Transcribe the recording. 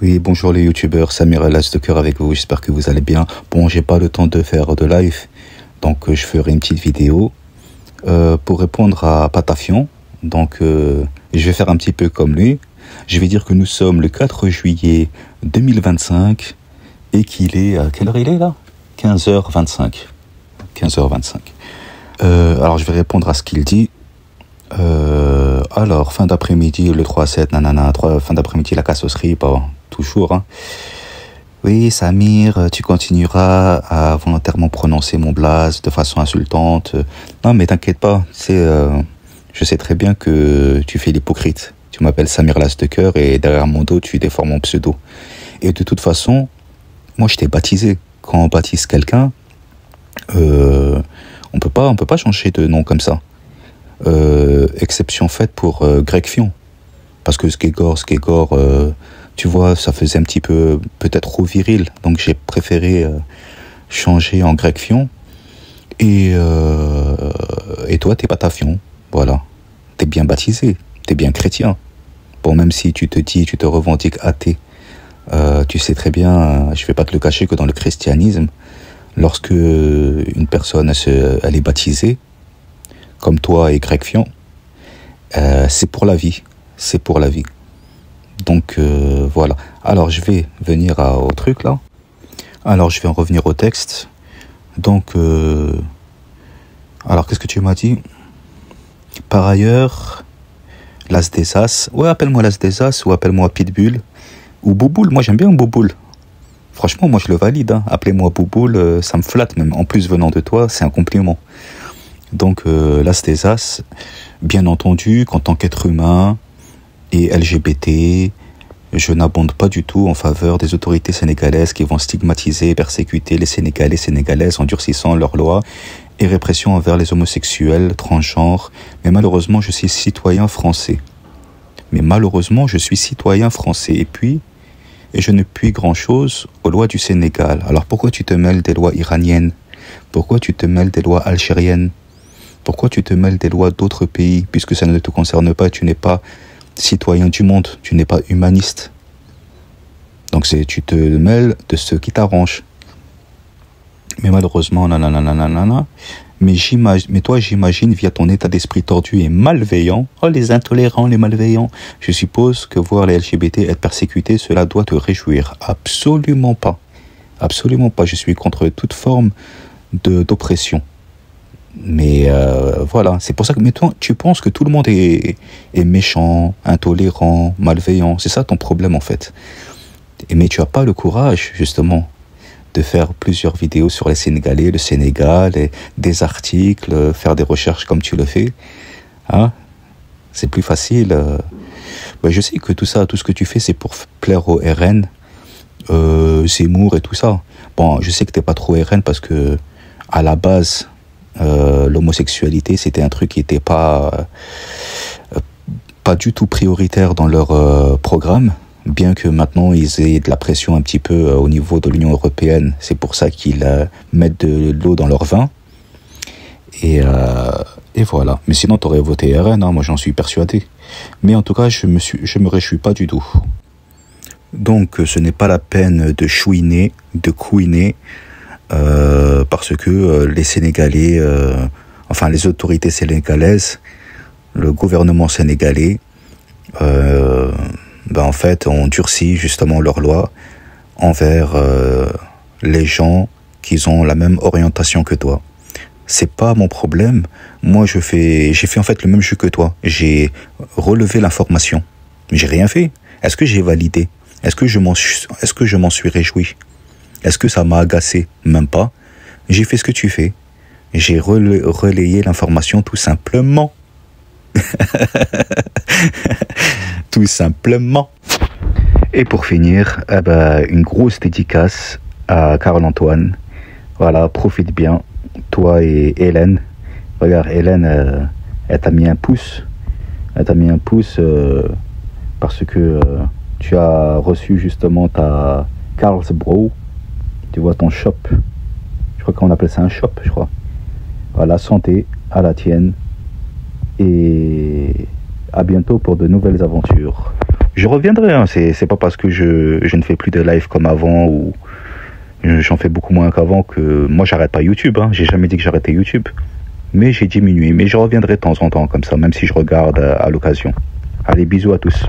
Oui, bonjour les youtubeurs, Samir Las de cœur avec vous, j'espère que vous allez bien. Bon, j'ai pas le temps de faire de live, donc je ferai une petite vidéo pour répondre à Patafion. Donc je vais faire un petit peu comme lui. Je vais dire que nous sommes le 4 juillet 2025 et qu'il est... à quelle heure il est là? 15h25. 15h25. Alors je vais répondre à ce qu'il dit. Alors, fin d'après-midi, le 3-7, nanana, fin d'après-midi, la cassosserie, bon, toujours, hein. Oui, Samir, tu continueras à volontairement prononcer mon blaze de façon insultante. Non, mais t'inquiète pas, je sais très bien que tu fais l'hypocrite. Tu m'appelles Samir Las de cœur et derrière mon dos, tu déformes mon pseudo. Et de toute façon, moi, je t'ai baptisé. Quand on baptise quelqu'un, on peut pas changer de nom comme ça. Exception faite pour Greg Fion, parce que Skegor, tu vois, ça faisait un petit peu peut-être trop viril, donc j'ai préféré changer en Greg Fion. Et toi, t'es Patafion, voilà, t'es bien baptisé, t'es bien chrétien. Bon, même si tu te revendiques athée, tu sais très bien, je vais pas te le cacher, que dans le christianisme, lorsque une personne elle est baptisée, comme toi et Greg Fion, c'est pour la vie. C'est pour la vie. Donc, voilà. Alors, je vais venir au truc, là. Alors, je vais en revenir au texte. Donc, alors, qu'est-ce que tu m'as dit? Par ailleurs, l'As des As. Ouais, appelle-moi l'As des As ou appelle-moi Pitbull. Ou Bouboule. Moi, j'aime bien Bouboule. Franchement, moi, je le valide. Hein. Appelez-moi Bouboule, ça me flatte même. En plus, venant de toi, c'est un compliment. Donc, l'As des As, bien entendu, qu'en tant qu'être humain et LGBT, je n'abonde pas du tout en faveur des autorités sénégalaises qui vont stigmatiser et persécuter les Sénégalais et Sénégalaises en durcissant leurs lois et répression envers les homosexuels, transgenres. Mais malheureusement, je suis citoyen français. Et je ne puis grand-chose aux lois du Sénégal. Alors pourquoi tu te mêles des lois iraniennes? Pourquoi tu te mêles des lois algériennes? Pourquoi tu te mêles des lois d'autres pays, puisque ça ne te concerne pas, tu n'es pas citoyen du monde, tu n'es pas humaniste. Donc tu te mêles de ce qui t'arrange. Mais malheureusement, nanana. Mais toi, j'imagine, via ton état d'esprit tordu et malveillant, oh les intolérants, les malveillants, je suppose que voir les LGBT être persécutés, cela doit te réjouir. Absolument pas. Absolument pas. Je suis contre toute forme d'oppression. Mais voilà, c'est pour ça que maintenant tu penses que tout le monde est méchant, intolérant, malveillant. C'est ça ton problème en fait. Mais tu n'as pas le courage justement de faire plusieurs vidéos sur les Sénégalais, le Sénégal, des articles, faire des recherches comme tu le fais. Hein? C'est plus facile. Je sais que tout ça, tout ce que tu fais, c'est pour plaire au RN, Zemmour et tout ça. Bon, je sais que t'es pas trop RN parce que à la base, l'homosexualité c'était un truc qui était pas du tout prioritaire dans leur programme, bien que maintenant ils aient de la pression un petit peu au niveau de l'Union européenne. C'est pour ça qu'ils mettent de l'eau dans leur vin et voilà. Mais sinon t'aurais voté RN, hein, moi j'en suis persuadé. Mais en tout cas je me réjouis pas du tout. Donc ce n'est pas la peine de chouiner, de couiner, parce que les Sénégalais, enfin les autorités sénégalaises, le gouvernement sénégalais, en fait ont durci justement leurs lois envers les gens qui ont la même orientation que toi. C'est pas mon problème. Moi j'ai fait en fait le même jeu que toi. J'ai relevé l'information. J'ai rien fait. Est-ce que j'ai validé? Est-ce que je m'en suis réjoui? Est-ce que ça m'a agacé? Même pas. J'ai fait ce que tu fais. J'ai relayé l'information tout simplement. Tout simplement. Et pour finir, une grosse dédicace à Carl Antoine. Voilà, profite bien. Toi et Hélène. Regarde, Hélène, elle t'a mis un pouce. Elle t'a mis un pouce parce que tu as reçu justement ta Carlsbro. Tu vois ton shop. Je crois qu'on appelle ça un shop, je crois. Voilà, santé à la tienne. Et à bientôt pour de nouvelles aventures. Je reviendrai, hein. C'est pas parce que je ne fais plus de live comme avant ou j'en fais beaucoup moins qu'avant que moi j'arrête pas YouTube. Hein. J'ai jamais dit que j'arrêtais YouTube. Mais j'ai diminué. Mais je reviendrai de temps en temps comme ça, même si je regarde à l'occasion. Allez, bisous à tous.